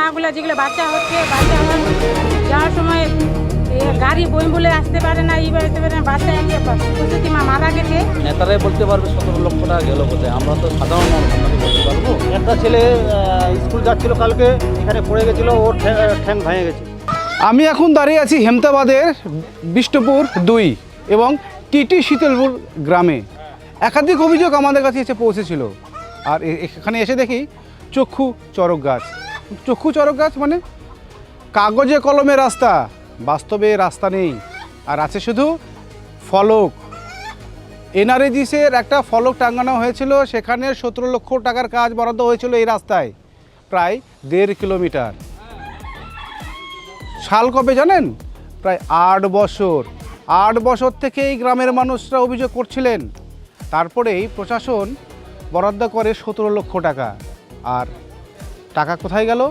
মাগুলো যেগুলো বাচ্চা হচ্ছে, বাচ্চা যাওয়ার সময় গাড়ি বই বলে আসতে পারে না, এই আসতে পারে না, বাচ্চা একটা প্রসূতি মা মারা গেছে। নেতারাই বলতে পারবে 17 লক্ষ টাকা গেল কোথায়, আমরা তো সাধারণ মানুষ আমরা বলতে পারবো। একটা ছেলে স্কুল যাচ্ছিল কালকে, এখানে পড়ে গেছিল, ওর ঠ্যাং ভেঙে গেছে। আমি এখন দাঁড়িয়ে আছি হেমতাবাদের বিষ্ণুপুর 2 এবং টিটি শীতলপুর গ্রামে। একাধিক অভিযোগ আমাদের কাছে এসে পৌঁছেছিল, আর এখানে এসে দেখি চক্ষু চড়ক গাছ। চক্ষু চড়ক গাছ মানে কাগজে কলমে রাস্তা, বাস্তবে রাস্তা নেই, আর আছে শুধু ফলক। এনআরএজিসের একটা ফলক টাঙানো হয়েছিল, সেখানে 17 লক্ষ টাকার কাজ বরাদ্দ হয়েছিল এই রাস্তায়, প্রায় 1.5 কিলোমিটার। সাল কবে জানেন? প্রায় 8 বছর। 8 বছর থেকে এই গ্রামের মানুষরা অভিযোগ করছিলেন। তারপরেই প্রশাসন বরাদ্দ করে 17 লক্ষ টাকা। আর টাকা কোথায় গেল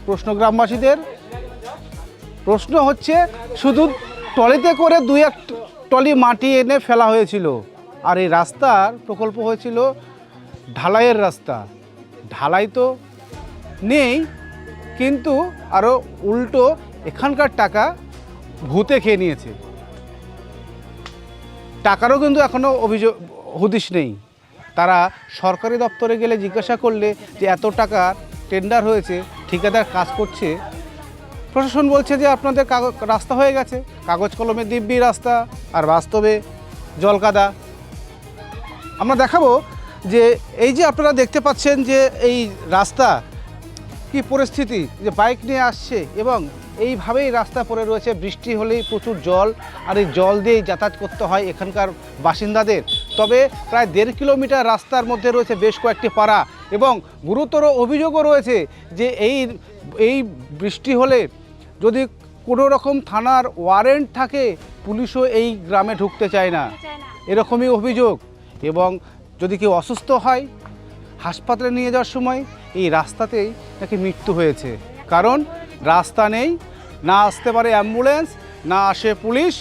প্রশ্ন গ্রামবাসীদের। প্রশ্ন হচ্ছে, শুধু ট্রলিতে করে 2-1 ট্রলি মাটি এনে ফেলা হয়েছিল, আর এই রাস্তার প্রকল্প হয়েছিল ঢালাইয়ের রাস্তা। ঢালাই তো নেই, কিন্তু আরও উল্টো এখানকার টাকা ভূতে খেয়ে নিয়েছে। টাকারও কিন্তু এখনও অভিযোগ হদিশ নেই। তারা সরকারি দপ্তরে গেলে জিজ্ঞাসা করলে যে এত টাকার টেন্ডার হয়েছে, ঠিকাদার কাজ করছে, প্রশাসন বলছে যে আপনাদের রাস্তা হয়ে গেছে, কাগজ কলমে দিব্যি রাস্তা, আর বাস্তবে জলকাদা। আমরা দেখাবো যে এই যে আপনারা দেখতে পাচ্ছেন যে এই রাস্তা কি পরিস্থিতি, যে বাইক নিয়ে আসছে এবং এইভাবেই রাস্তা পড়ে রয়েছে। বৃষ্টি হলেই প্রচুর জল, আর এই জল দিয়েই যাতায়াত করতে হয় এখানকার বাসিন্দাদের। তবে প্রায় 1.5 কিলোমিটার রাস্তার মধ্যে রয়েছে বেশ কয়েকটি পাড়া, এবং গুরুতর অভিযোগও রয়েছে যে এই বৃষ্টি হলে যদি কোনো রকম থানার ওয়ারেন্ট থাকে, পুলিশও এই গ্রামে ঢুকতে চায় না, এরকমই অভিযোগ। এবং যদি কেউ অসুস্থ হয়, হাসপাতালে নিয়ে যাওয়ার সময় এই রাস্তাতেই নাকি মৃত্যু হয়েছে, কারণ রাস্তা নেই, না আসতে পারে অ্যাম্বুলেন্স, না আসে পুলিশ।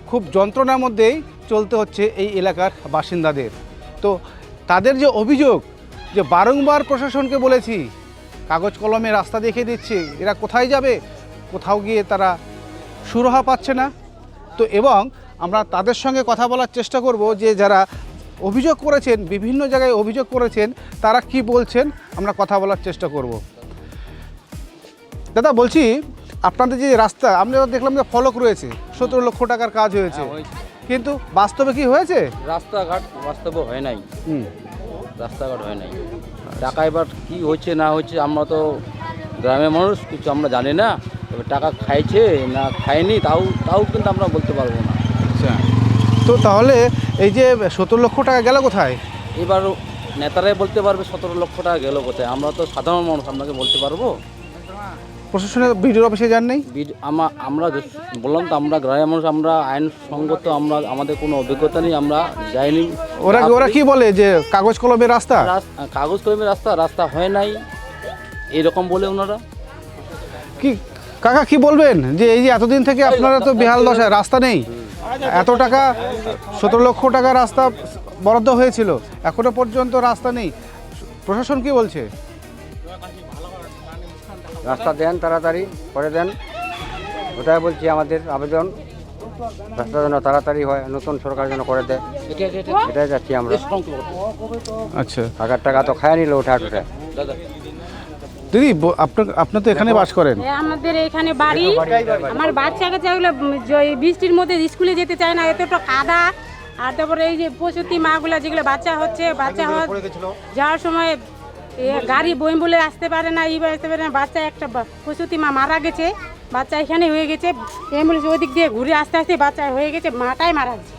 খুব যন্ত্রণার মধ্যেই চলতে হচ্ছে এই এলাকার বাসিন্দাদের। তো তাদের যে অভিযোগ, যে বারংবার প্রশাসনকে বলেছি, কাগজ কলমে রাস্তা দেখিয়ে দিচ্ছে, এরা কোথায় যাবে, কোথাও গিয়ে তারা সুরাহা পাচ্ছে না। তো এবং আমরা তাদের সঙ্গে কথা বলার চেষ্টা করব যে যারা অভিযোগ করেছেন, বিভিন্ন জায়গায় অভিযোগ করেছেন, তারা কি বলছেন আমরা কথা বলার চেষ্টা করব। দাদা বলছি, আপনাদের যে রাস্তা, আমরা দেখলাম যে ফলক রয়েছে, 17 লক্ষ টাকার কাজ হয়েছে, কিন্তু বাস্তবে কি হয়েছে? রাস্তাঘাট বাস্তবে হয় নাই, রাস্তাঘাট হয় নাই। টাকা এবার কি হচ্ছে না হচ্ছে, আমরা তো গ্রামের মানুষ, কিছু আমরা জানি না। এবার টাকা খাইছে না খায়নি তাও কিন্তু আমরা বলতে পারবো না। আচ্ছা, তো তাহলে এই যে 17 লক্ষ টাকা গেল কোথায়? এবার নেতারাই বলতে পারবে 17 লক্ষ টাকা গেল কোথায়, আমরা তো সাধারণ মানুষ, আপনাকে বলতে পারবো। প্রশাসনের বিডিও অফিসে যাননি? আমরা বললাম তো, আমরা গ্রামের মানুষ, আমরা আইনসঙ্গত, আমাদের কোনো অভিজ্ঞতা নেই, আমরা যাইনি। ওরা কি বলে যে কাগজ কলমের রাস্তা? কাগজ কলমের রাস্তা হয় নাই এরকম বলে ওনারা। কি কাকা কি বলবেন যে এই যে এতদিন থেকে আপনারা তো বেহাল দশা, রাস্তা নেই, এত টাকা 17 লক্ষ টাকা রাস্তা বরাদ্দ হয়েছিল, এখনো পর্যন্ত রাস্তা নেই, প্রশাসন কি বলছে? রাস্তা দেন, তাড়াতাড়ি করে দেন, ওটাই বলছি আমাদের আবেদন। রাস্তা যেন তাড়াতাড়ি হয়, নতুন সরকার যেন করে দেয়, এটাই যাচ্ছি আমরা। আচ্ছা, টাকার টাকা তো খায় নিল ওঠা টোঠা। দিদি আপনি তো এখানে বাস করেন? আমাদের এখানে বাড়ি, আমার বাচ্চা কাচ্চাগুলো বৃষ্টির মধ্যে স্কুলে যেতে চায় না, এতটা কাদা। আর তারপরে এই যে প্রসূতি মাগুলো যেগুলো বাচ্চা হচ্ছে, বাচ্চা যাওয়ার সময় গাড়ি বই বলে আসতে পারে না, এই আসতে পারে না, বাচ্চা একটা প্রসূতি মা মারা গেছে, বাচ্চা এখানে হয়ে গেছে, অ্যাম্বুলেন্স ওই দিক দিয়ে ঘুরে আস্তে আস্তে বাচ্চা হয়ে গেছে, মাটাই মারা গেছে।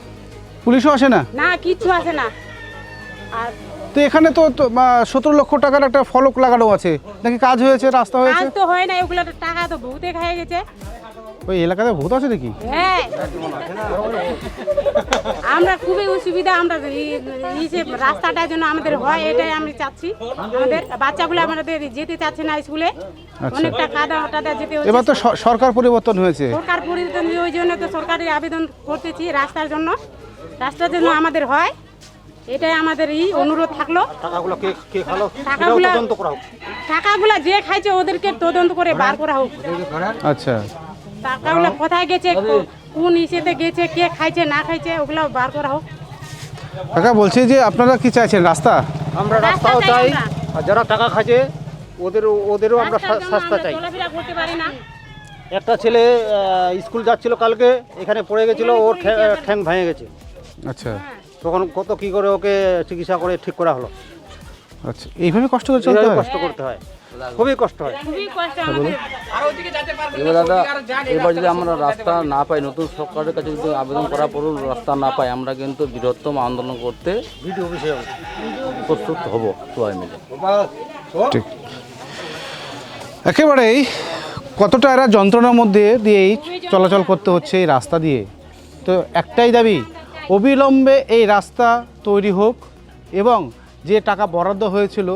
পুলিশও আসে না? না, কিচ্ছু আসে না। আর তো এখানে তো 17 লক্ষ টাকার একটা ফলক লাগানো আছে, নাকি কাজ হয়েছে, রাস্তা হয়েছে? কাজ তো হয় না, ওগুলো টাকা তো ভূতে খেয়ে গেছে। ওই এলাকাতে ভূত আছে নাকি? হ্যাঁ, আমরা খুবই অসুবিধা, আমরা এই যে রাস্তাটার জন্য আমাদের হয়, এটাই আমি চাচ্ছি। আমাদের বাচ্চাগুলো আমাদের যেতে চাচ্ছে না স্কুলে, অনেকটা কাদা টাদা যেতে হচ্ছে। এবার তো সরকার পরিবর্তন হয়েছে, সরকার পরিবর্তন, ওই জন্য তো সরকারি আবেদন করতেছি রাস্তার জন্য, রাস্তার জন্য আমাদের হয়। এটাই আমাদের অনুরোধ থাকলো। টাকাগুলো কে কে খালো টাকাগুলো তদন্ত করা হোক। টাকাগুলো যে খাইছে ওদেরকে তদন্ত করে বার করা হোক। আচ্ছা, টাকাগুলো কোথায় গেছে, কোন ইসেতে গেছে, কে খাইছে না খাইছে, ওগুলো বার করা হোক। কাকা বলছি যে আপনারা কি চাইছেন, রাস্তা? আমরা রাস্তাও রাস্তা চাই, চাই আমরা। আর যারা টাকা খাচ্ছে ওদেরও আমরা রাস্তার জন্য শাস্তা আমরা চাই। চলাফেরা করতে পারি না। একটা ছেলে স্কুল যাচ্ছিল কালকে, এখানে পড়ে গেছিল, ওর ঠ্যাং ভেঙে গেছে। আচ্ছা তখন কত কি করে ওকে চিকিৎসা করে ঠিক করা হলো। আচ্ছা, এইভাবে কষ্ট করে চলতে এইভাবে হয়? কষ্ট করতে হয়, খুবই কষ্ট হয়। খুবই কষ্ট আমাদের। এবার দাদা, এবার যদি আমরা রাস্তা না পাই, নতুন সরকারের কাছে যদি আবেদন করার পরও রাস্তা না পাই, আমরা কিন্তু বৃহত্তম আন্দোলন করতে ভিডিও অফিসে যাবো। প্রস্তুত হব সবাই মিলে। ঠিক, একেবারেই কতটা এরা যন্ত্রণার মধ্যে দিয়েই চলাচল করতে হচ্ছে এই রাস্তা দিয়ে। তো একটাই দাবি, অবিলম্বে এই রাস্তা তৈরি হোক এবং যে টাকা বরাদ্দ হয়েছিল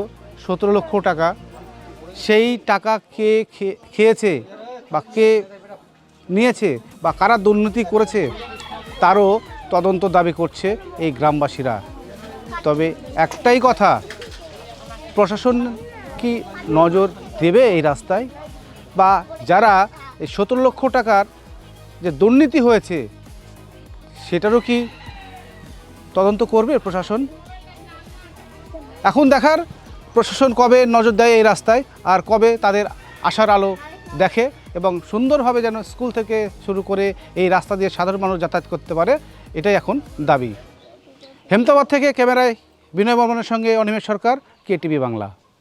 17 লক্ষ টাকা, সেই টাকা কে খেয়েছে বা কে নিয়েছে বা কারা দুর্নীতি করেছে তারও তদন্ত দাবি করছে এই গ্রামবাসীরা। তবে একটাই কথা, প্রশাসন কি নজর দেবে এই রাস্তায়, বা যারা এই 17 লক্ষ টাকার যে দুর্নীতি হয়েছে সেটারও কি তদন্ত করবে প্রশাসন? এখন দেখার প্রশাসন কবে নজর দেয় এই রাস্তায়, আর কবে তাদের আশার আলো দেখে এবং সুন্দরভাবে যেন স্কুল থেকে শুরু করে এই রাস্তা দিয়ে সাধারণ মানুষ যাতায়াত করতে পারে, এটাই এখন দাবি। হেমতাবাদ থেকে ক্যামেরায় বিনয় বর্মনের সঙ্গে অনিমেষ সরকার, KTV বাংলা।